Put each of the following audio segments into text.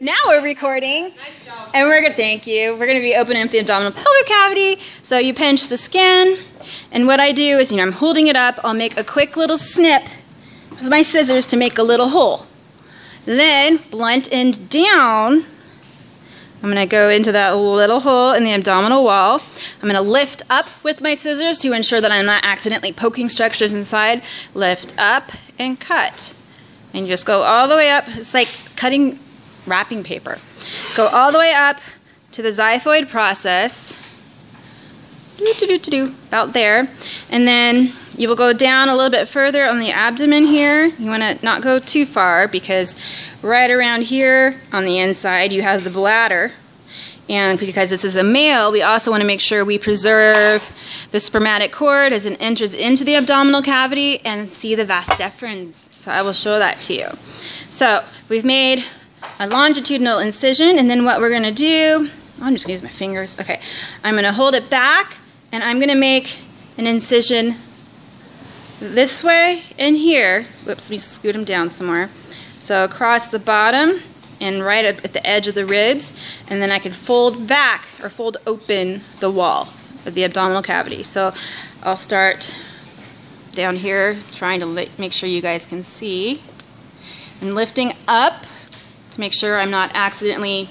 Now we're recording. Nice job. And we're gonna thank you. We're gonna be opening up the abdominal pelvic cavity. So you pinch the skin, and what I do is, I'm holding it up. I'll make a quick little snip with my scissors to make a little hole. Then blunt end down. I'm gonna go into that little hole in the abdominal wall. I'm gonna lift up with my scissors to ensure that I'm not accidentally poking structures inside. Lift up and cut. And you just go all the way up. It's like cutting wrapping paper. Go all the way up to the xiphoid process, about there, and then you will go down a little bit further on the abdomen here. You want to not go too far because right around here on the inside you have the bladder, and because this is a male, we also want to make sure we preserve the spermatic cord as it enters into the abdominal cavity and see the vas deferens. So I will show that to you. So we've made a longitudinal incision, and then what we're going to do, I'm just going to use my fingers. Okay, I'm going to hold it back, and I'm going to make an incision this way and here. Whoops, let me scoot them down some more. So across the bottom and right up at the edge of the ribs, and then I can fold back or fold open the wall of the abdominal cavity. So I'll start down here, trying to make sure you guys can see, and lifting up to make sure I'm not accidentally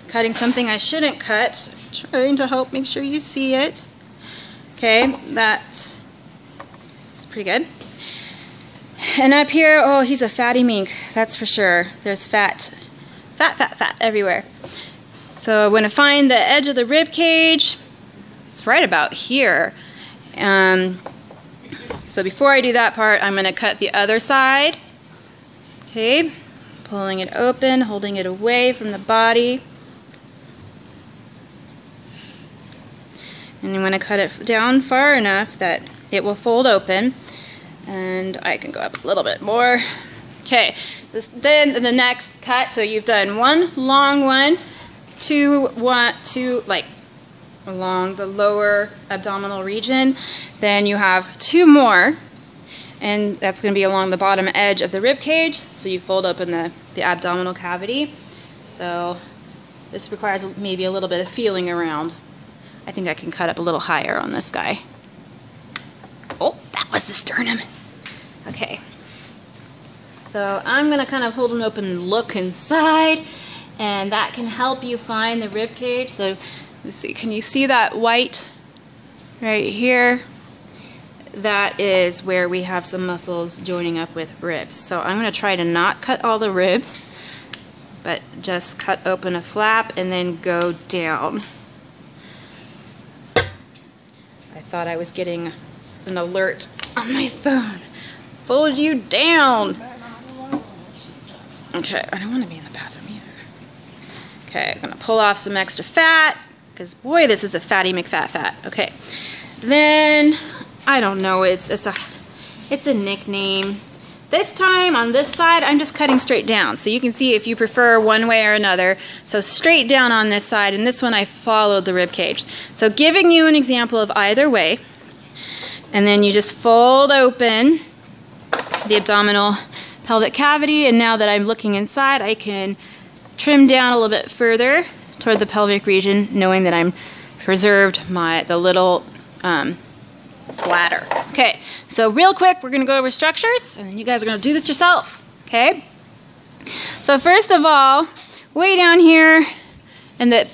cutting something I shouldn't cut. Trying to help make sure you see it. Okay, that's pretty good. And up here, oh, he's a fatty mink, that's for sure. There's fat everywhere. So I'm going to find the edge of the rib cage. It's right about here. So before I do that part, I'm going to cut the other side. Okay. Pulling it open, holding it away from the body. And I'm going to cut it down far enough that it will fold open. And I can go up a little bit more. Okay, then the next cut, so you've done one long one, two like along the lower abdominal region. Then you have two more. And that's going to be along the bottom edge of the rib cage, so you fold open the abdominal cavity. So this requires maybe a little bit of feeling around. I think I can cut up a little higher on this guy. Oh, that was the sternum. Okay. So I'm going to kind of hold them open and look inside, and that can help you find the rib cage. So let's see, can you see that white right here? That is where we have some muscles joining up with ribs. So I'm going to try to not cut all the ribs, but just cut open a flap and then go down. I thought I was getting an alert on my phone. Fold you down. Okay, I don't want to be in the bathroom either. Okay, I'm going to pull off some extra fat, because boy, this is a fatty McFat. Okay, then I don't know, it's a nickname. This time on this side, I'm just cutting straight down. So you can see if you prefer one way or another. So straight down on this side, and this one I followed the rib cage. So giving you an example of either way. And then you just fold open the abdominal pelvic cavity, and now that I'm looking inside, I can trim down a little bit further toward the pelvic region, knowing that I'm preserved the little bladder. Okay, so real quick, we're going to go over structures, and you guys are going to do this yourself. Okay? So first of all, way down here in the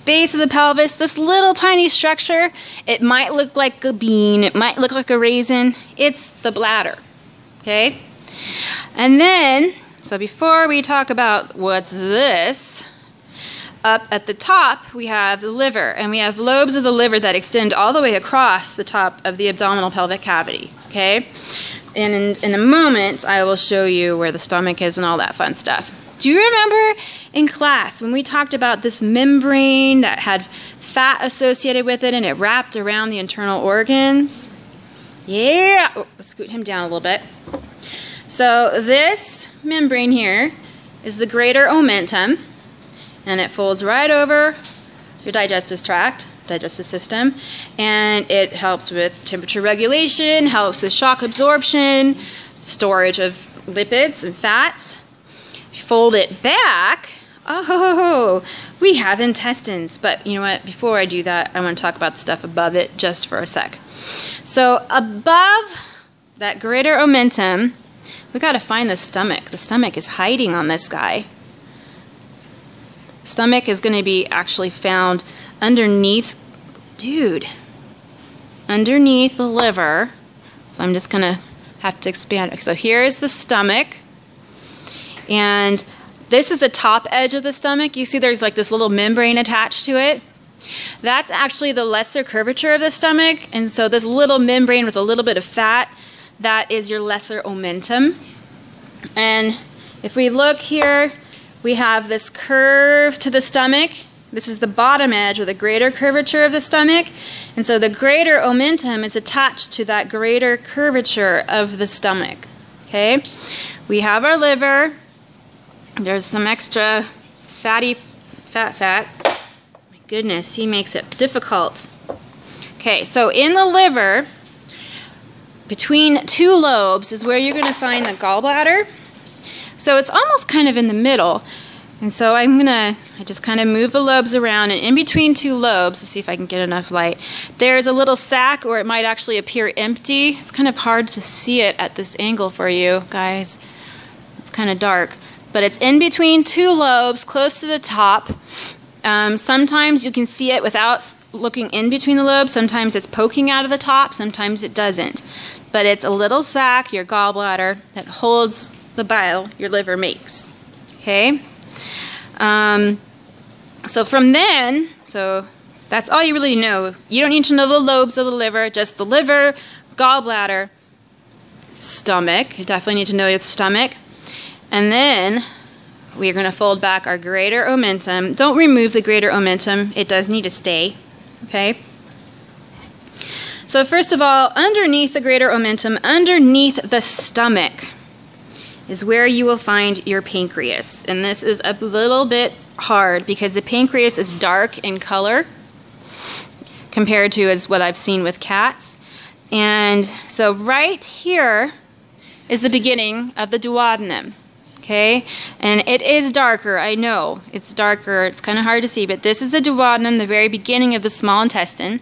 base of the pelvis, this little tiny structure, it might look like a bean, it might look like a raisin. It's the bladder. Okay? And then, so before we talk about what's this, up at the top, we have the liver, and we have lobes of the liver that extend all the way across the top of the abdominal pelvic cavity, okay? And in a moment, I will show you where the stomach is and all that fun stuff. Do you remember in class when we talked about this membrane that had fat associated with it and it wrapped around the internal organs? Yeah! Oh, let's scoot him down a little bit. So this membrane here is the greater omentum, and it folds right over your digestive tract, digestive system, and it helps with temperature regulation, helps with shock absorption, storage of lipids and fats. Fold it back. Oh, we have intestines. But you know what? Before I do that, I want to talk about the stuff above it just for a sec. So above that greater omentum, we got to find the stomach. The stomach is hiding on this guy. Stomach is going to be actually found underneath, underneath the liver. So I'm just going to have to expand it. So here is the stomach. And this is the top edge of the stomach. You see there's like this little membrane attached to it. That's actually the lesser curvature of the stomach. And so this little membrane with a little bit of fat, that is your lesser omentum. And if we look here, we have this curve to the stomach. This is the bottom edge with a greater curvature of the stomach. And so the greater omentum is attached to that greater curvature of the stomach. Okay? We have our liver. There's some extra fat. My goodness, he makes it difficult. Okay, so in the liver, between two lobes is where you're going to find the gallbladder. So it's almost kind of in the middle. And so I just kind of move the lobes around, and in between two lobes, let's see if I can get enough light, there's a little sac, or it might actually appear empty. It's kind of hard to see it at this angle for you guys. It's kind of dark. But it's in between two lobes, close to the top. Sometimes you can see it without looking in between the lobes. Sometimes it's poking out of the top. Sometimes it doesn't. But it's a little sac, your gallbladder, that holds the bile your liver makes. Okay? So from then, so that's all you really know. You don't need to know the lobes of the liver, just the liver, gallbladder, stomach. You definitely need to know your stomach. And then we're going to fold back our greater omentum. Don't remove the greater omentum. It does need to stay. Okay? So first of all, underneath the greater omentum, underneath the stomach, is where you will find your pancreas. And this is a little bit hard because the pancreas is dark in color compared to as what I've seen with cats. And so right here is the beginning of the duodenum. Okay, and it is darker, I know. It's darker, it's kind of hard to see, but this is the duodenum, the very beginning of the small intestine.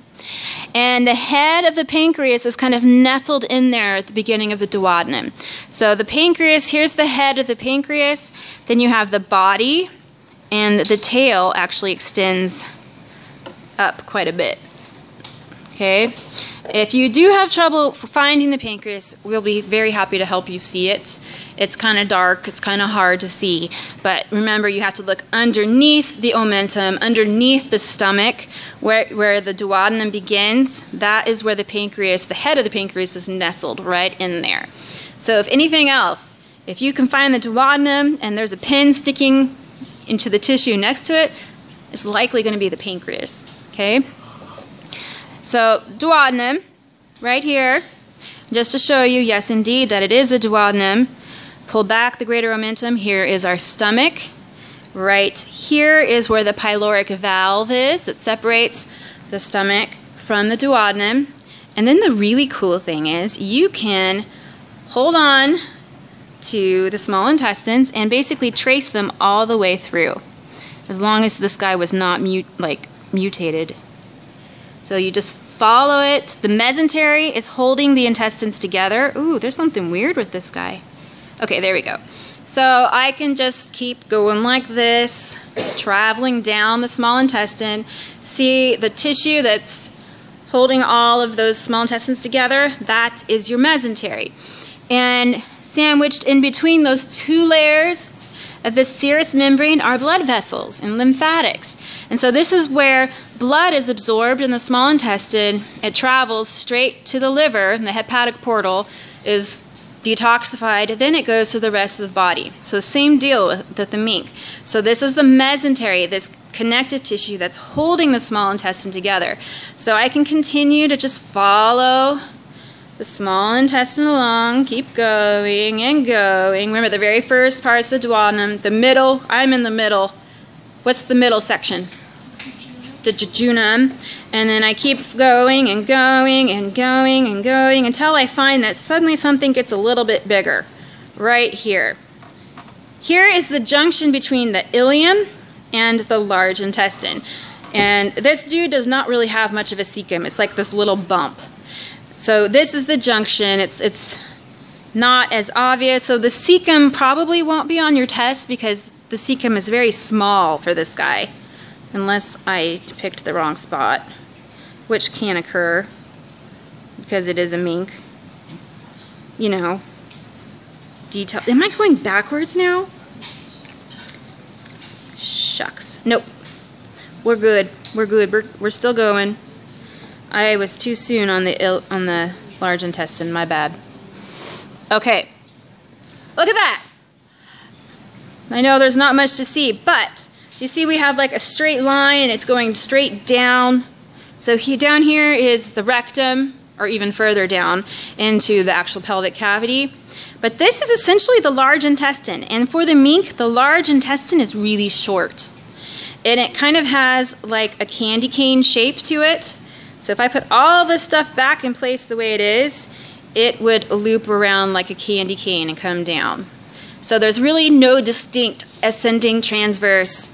And the head of the pancreas is kind of nestled in there at the beginning of the duodenum. So the pancreas, here's the head of the pancreas, then you have the body, and the tail actually extends up quite a bit. Okay, if you do have trouble finding the pancreas, we'll be very happy to help you see it. It's kind of dark, it's kind of hard to see, but remember you have to look underneath the omentum, underneath the stomach, where the duodenum begins. That is where the pancreas, the head of the pancreas, is nestled right in there. So if anything else, if you can find the duodenum and there's a pin sticking into the tissue next to it, it's likely going to be the pancreas. Okay? So duodenum, right here, just to show you, yes indeed, that it is the duodenum. Pull back the greater omentum. Here is our stomach. Right here is where the pyloric valve is that separates the stomach from the duodenum. And then the really cool thing is you can hold on to the small intestines and basically trace them all the way through, as long as this guy was not mutated. So you just follow it. The mesentery is holding the intestines together. Ooh, there's something weird with this guy. Okay, there we go. So I can just keep going like this, traveling down the small intestine. See the tissue that's holding all of those small intestines together? That is your mesentery. And sandwiched in between those two layers of the serous membrane are blood vessels and lymphatics. And so this is where blood is absorbed in the small intestine. It travels straight to the liver, and the hepatic portal is detoxified, then it goes to the rest of the body. So the same deal with the mink. So this is the mesentery, this connective tissue that's holding the small intestine together. So I can continue to just follow the small intestine along, keep going and going. Remember the very first part's the duodenum, the middle, I'm in the middle. What's the middle section? The jejunum, and then I keep going and going and going and going until I find that suddenly something gets a little bit bigger right here. here is the junction between the ileum and the large intestine. And this dude does not really have much of a cecum. It's like this little bump. So this is the junction. It's not as obvious. So the cecum probably won't be on your test because the cecum is very small for this guy. Unless I picked the wrong spot, which can occur because it is a mink. You know, detail. Am I going backwards now? Shucks. Nope. We're good. We're good. We're still going. I was too soon on the large intestine. My bad. Okay. Look at that. I know there's not much to see, but you see we have like a straight line and it's going straight down. So down here is the rectum, or even further down into the actual pelvic cavity. But this is essentially the large intestine. And for the mink, the large intestine is really short. And it kind of has like a candy cane shape to it. So if I put all this stuff back in place the way it is, it would loop around like a candy cane and come down. So there's really no distinct ascending, transverse,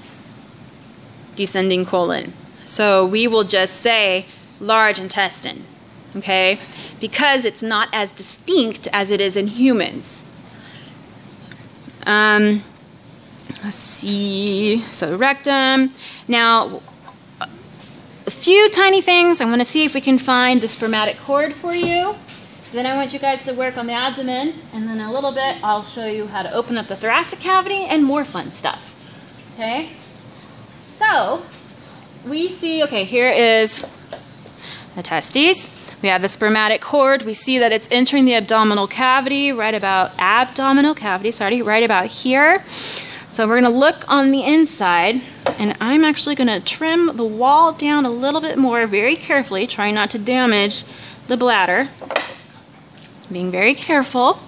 descending colon. So we will just say large intestine, okay? Because it's not as distinct as it is in humans. Let's see, so rectum. Now, a few tiny things. I'm going to see if we can find the spermatic cord for you. Then I want you guys to work on the abdomen, and then a little bit I'll show you how to open up the thoracic cavity and more fun stuff. Okay? So, we see, okay, here is the testes. We have the spermatic cord. We see that it's entering the abdominal cavity, right about here. So we're going to look on the inside, and I'm actually going to trim the wall down a little bit more very carefully, trying not to damage the bladder. Being very careful.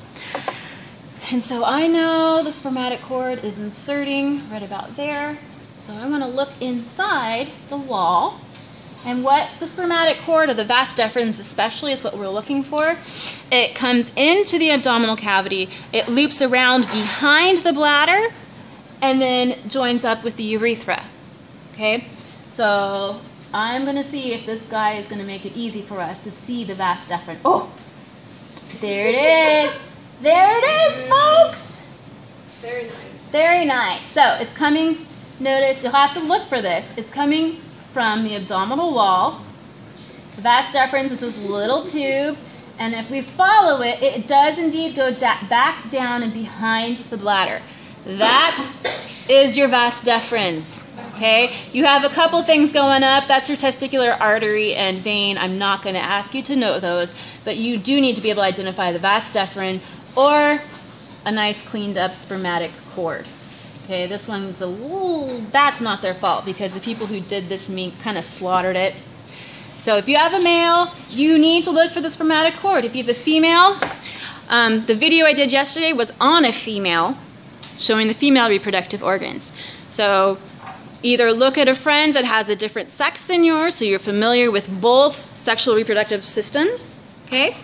And so I know the spermatic cord is inserting right about there. So I'm going to look inside the wall. And what the spermatic cord, or the vas deferens especially, is what we're looking for. It comes into the abdominal cavity. It loops around behind the bladder and then joins up with the urethra. Okay? So I'm going to see if this guy is going to make it easy for us to see the vas deferens. Oh! There it is. There it is, folks. Very nice. Very nice. So it's coming, notice, you'll have to look for this. It's coming from the abdominal wall. The vas deferens is this little tube. And if we follow it, it does indeed go back down and behind the bladder. That is your vas deferens. Okay, you have a couple things going up. That's your testicular artery and vein. I'm not going to ask you to know those, but you do need to be able to identify the vas deferens or a nice cleaned up spermatic cord. Okay, this one's a little, that's not their fault because the people who did this mink kind of slaughtered it. So if you have a male, you need to look for the spermatic cord. If you have a female, the video I did yesterday was on a female, showing the female reproductive organs. So either look at a friend that has a different sex than yours, so you're familiar with both sexual reproductive systems. Okay.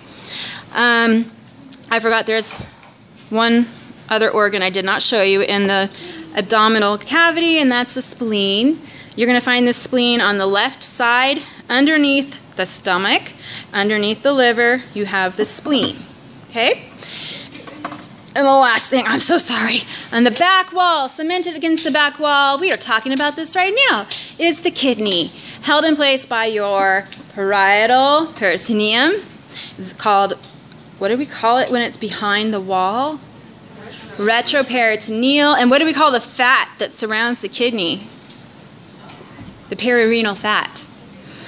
I forgot there's one other organ I did not show you in the abdominal cavity, and that's the spleen. You're going to find the spleen on the left side, underneath the stomach, underneath the liver. You have the spleen. Okay. And the last thing, I'm so sorry, on the back wall, cemented against the back wall, we are talking about this right now, is the kidney, held in place by your parietal peritoneum. It's called, what do we call it when it's behind the wall? Retroperitoneal. And what do we call the fat that surrounds the kidney? The perirenal fat.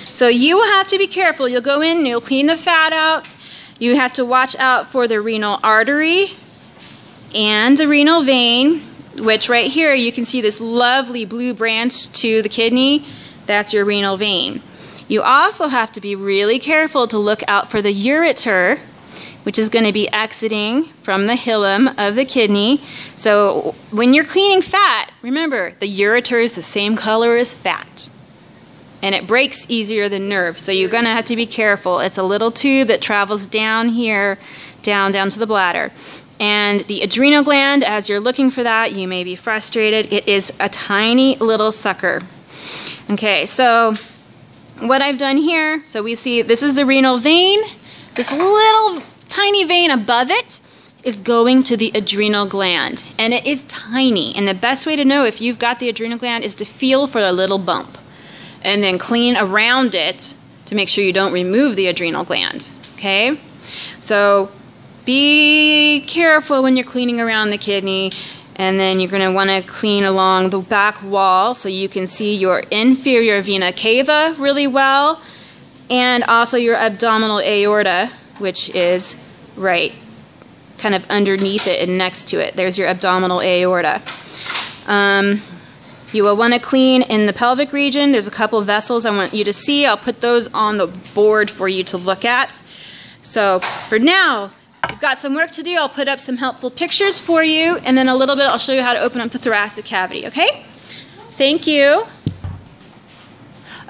So you will have to be careful. You'll go in and you'll clean the fat out. You have to watch out for the renal artery and the renal vein, which right here you can see this lovely blue branch to the kidney. That's your renal vein. You also have to be really careful to look out for the ureter, which is going to be exiting from the hilum of the kidney. So when you're cleaning fat, remember the ureter is the same color as fat. And it breaks easier than nerve, so you're going to have to be careful. It's a little tube that travels down here, down to the bladder. And the adrenal gland, as you're looking for that, you may be frustrated. It is a tiny little sucker. Okay, so what I've done here, so we see this is the renal vein. This little tiny vein above it is going to the adrenal gland, and it is tiny. And the best way to know if you've got the adrenal gland is to feel for a little bump and then clean around it to make sure you don't remove the adrenal gland. Okay, so be careful when you're cleaning around the kidney. And then you're going to want to clean along the back wall so you can see your inferior vena cava really well, and also your abdominal aorta, which is right kind of underneath it and next to it. There's your abdominal aorta. You will want to clean in the pelvic region. There's a couple of vessels I want you to see. I'll put those on the board for you to look at. So for now, we've got some work to do. I'll put up some helpful pictures for you, and then a little bit I'll show you how to open up the thoracic cavity, okay? Thank you.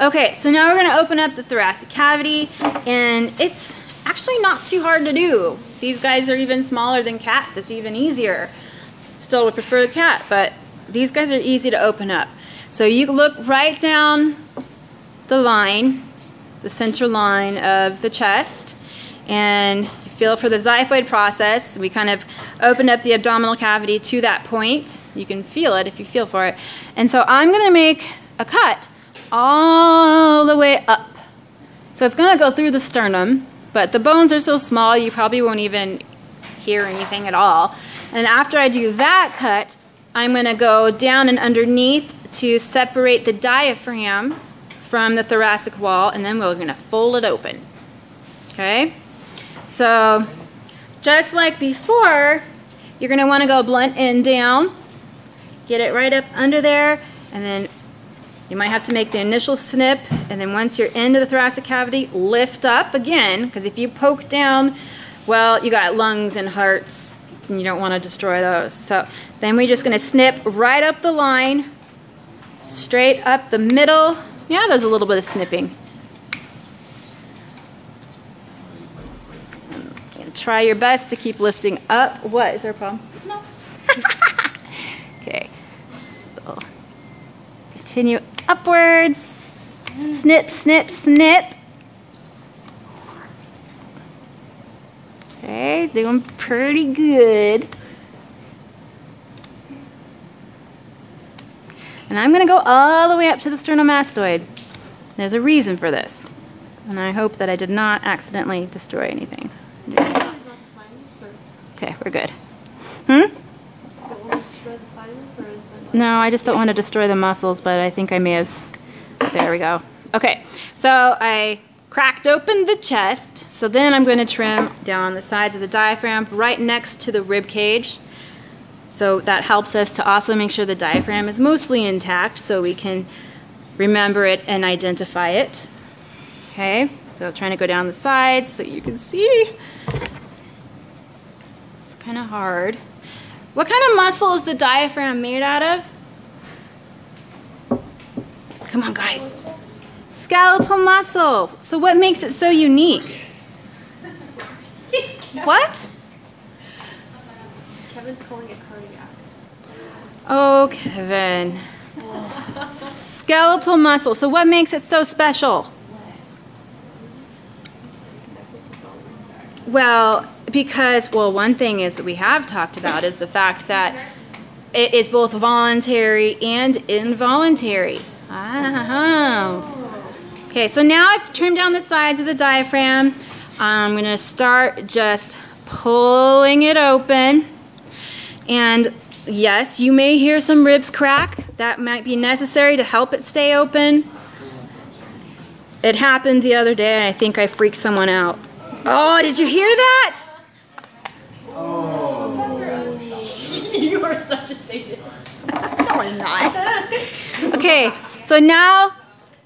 Okay, so now we're going to open up the thoracic cavity, and it's actually not too hard to do. These guys are even smaller than cats. It's even easier. Still would prefer the cat, but these guys are easy to open up. So you look right down the line, the center line of the chest, and feel for the xiphoid process. We kind of opened up the abdominal cavity to that point. You can feel it if you feel for it. And so I'm going to make a cut all the way up. So it's going to go through the sternum, but the bones are so small you probably won't even hear anything at all. And after I do that cut, I'm going to go down and underneath to separate the diaphragm from the thoracic wall, and then we're going to fold it open. Okay? So, just like before, you're going to want to go blunt end down, get it right up under there, and then you might have to make the initial snip, and then once you're into the thoracic cavity, lift up again, because if you poke down, well, you got lungs and hearts, and you don't want to destroy those. So, then we're just going to snip right up the line, straight up the middle. Yeah, there's a little bit of snipping. Try your best to keep lifting up. What? Is there a problem? No. Okay. So, continue upwards. Snip, snip, snip. Okay, doing pretty good. And I'm going to go all the way up to the sternomastoid. There's a reason for this. And I hope that I did not accidentally destroy anything. Okay, we're good. No, I just don't want to destroy the muscles, but I think I may have... There we go. Okay, so I cracked open the chest. So then I'm going to trim down the sides of the diaphragm right next to the rib cage. So that helps us to also make sure the diaphragm is mostly intact so we can remember it and identify it. Okay, so trying to go down the sides so you can see. Kind of hard. What kind of muscle is the diaphragm made out of? Come on, guys. Skeletal muscle. So what makes it so unique? What? Kevin's calling it cardiac. Oh, Kevin. Skeletal muscle. So what makes it so special? Well, because, well, one thing is that we have talked about is the fact that it is both voluntary and involuntary. Okay, so now I've trimmed down the sides of the diaphragm. I'm going to start just pulling it open. And yes, you may hear some ribs crack. That might be necessary to help it stay open. It happened the other day, and I think I freaked someone out. Oh, did you hear that? Oh. You are such a sadist. No, I'm not. Okay, so now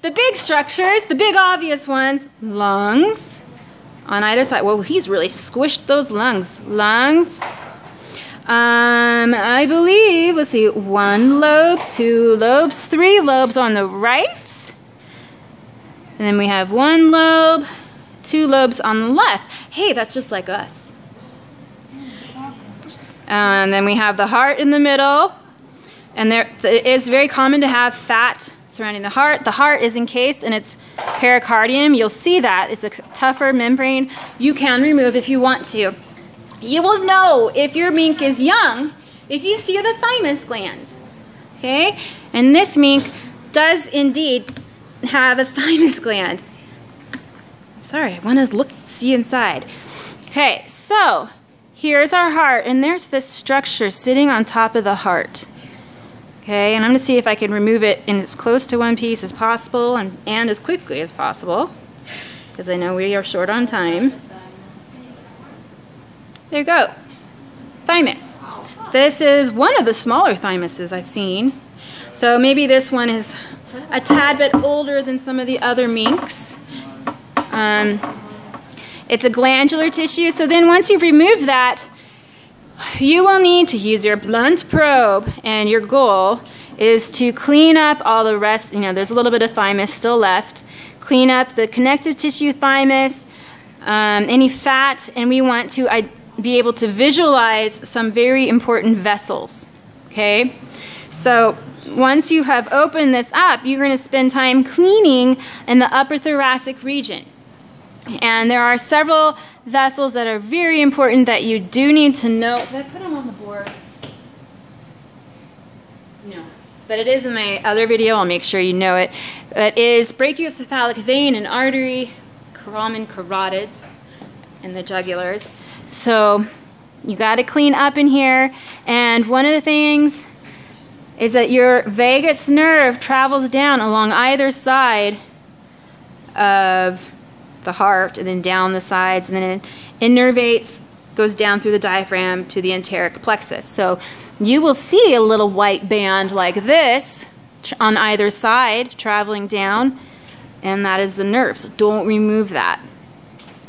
the big structures, the big obvious ones, lungs on either side. Well, he's really squished those lungs. Lungs. I believe, let's see, 1 lobe, 2 lobes, 3 lobes on the right. And then we have 1 lobe, 2 lobes on the left. Hey, that's just like us. And then we have the heart in the middle. And it is very common to have fat surrounding the heart. The heart is encased in its pericardium. You'll see that. It's a tougher membrane. You can remove if you want to. You will know if your mink is young if you see the thymus gland. Okay? And this mink does indeed have a thymus gland. Sorry, I want to see inside. Okay, so here's our heart, and there's this structure sitting on top of the heart. Okay, and I'm going to see if I can remove it in as close to one piece as possible and as quickly as possible, because I know we are short on time. There you go. Thymus. This is one of the smaller thymuses I've seen. So maybe this one is a tad bit older than some of the other minks. It's a glandular tissue, so then once you've removed that, you will need to use your blunt probe, and your goal is to clean up all the rest. You know, there's a little bit of thymus still left. Clean up the connective tissue thymus, any fat, and we want to be able to visualize some very important vessels. Okay? So once you have opened this up, you're going to spend time cleaning in the upper thoracic region. And there are several vessels that are very important that you do need to know. Did I put them on the board? No. But it is in my other video. I'll make sure you know it. It is brachiocephalic vein and artery, common carotids, and the jugulars. So you got to clean up in here. And one of the things is that your vagus nerve travels down along either side of the heart, and then down the sides, and then it innervates, goes down through the diaphragm to the enteric plexus. So you will see a little white band like this on either side traveling down, and that is the nerve. So don't remove that.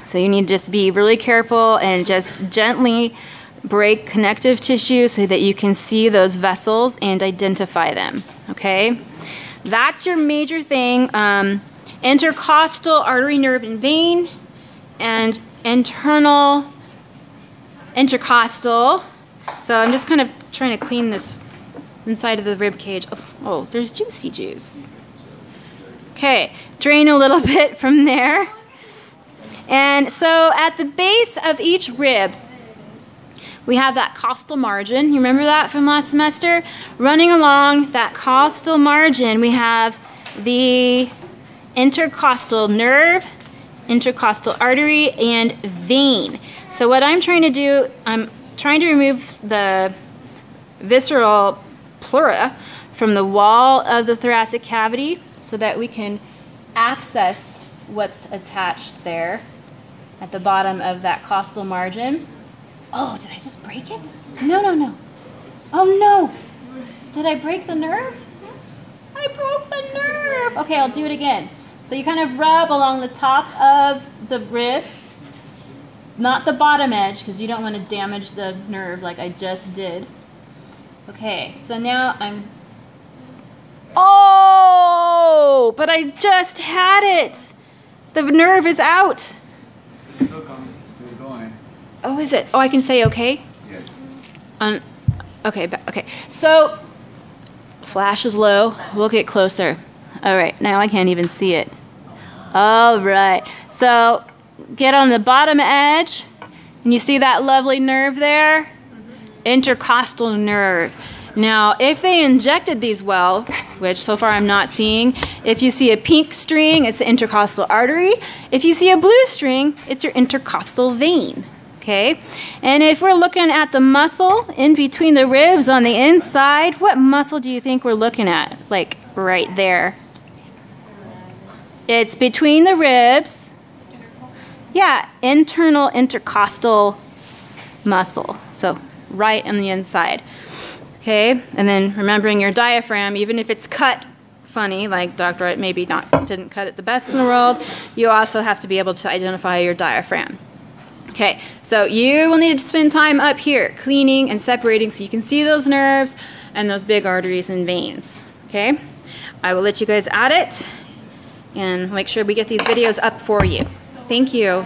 So you need to just be really careful and just gently break connective tissue so that you can see those vessels and identify them. Okay? That's your major thing. Intercostal artery, nerve, and vein, and internal intercostal. So I'm just kind of trying to clean this inside of the rib cage. Oh, there's juicy juice. Okay, drain a little bit from there. And so at the base of each rib, we have that costal margin. You remember that from last semester? Running along that costal margin, we have the intercostal nerve, intercostal artery, and vein. So what I'm trying to do, I'm trying to remove the visceral pleura from the wall of the thoracic cavity so that we can access what's attached there at the bottom of that costal margin. Oh, did I just break it? No. Oh no! Did I break the nerve? I broke the nerve! Okay, I'll do it again. So you kind of rub along the top of the rib, not the bottom edge, because you don't want to damage the nerve like I just did. Okay, so now I'm... Oh! But I just had it! The nerve is out! It's still going. Oh, is it? Oh, I can say okay? Yeah. Okay. So, flash is low. We'll get closer. All right, now I can't even see it. All right. So, get on the bottom edge, and you see that lovely nerve there? Intercostal nerve. Now, if they injected these well, which so far I'm not seeing, if you see a pink string, it's the intercostal artery. If you see a blue string, it's your intercostal vein. Okay? And if we're looking at the muscle in between the ribs on the inside, what muscle do you think we're looking at? Like right there. It's between the ribs. Yeah, internal intercostal muscle. So right on the inside. Okay, and then remembering your diaphragm, even if it's cut funny, like Dr. Wright maybe didn't cut it the best in the world, you also have to be able to identify your diaphragm. Okay, so you will need to spend time up here cleaning and separating so you can see those nerves and those big arteries and veins. Okay, I will let you guys at it and make sure we get these videos up for you. Thank you.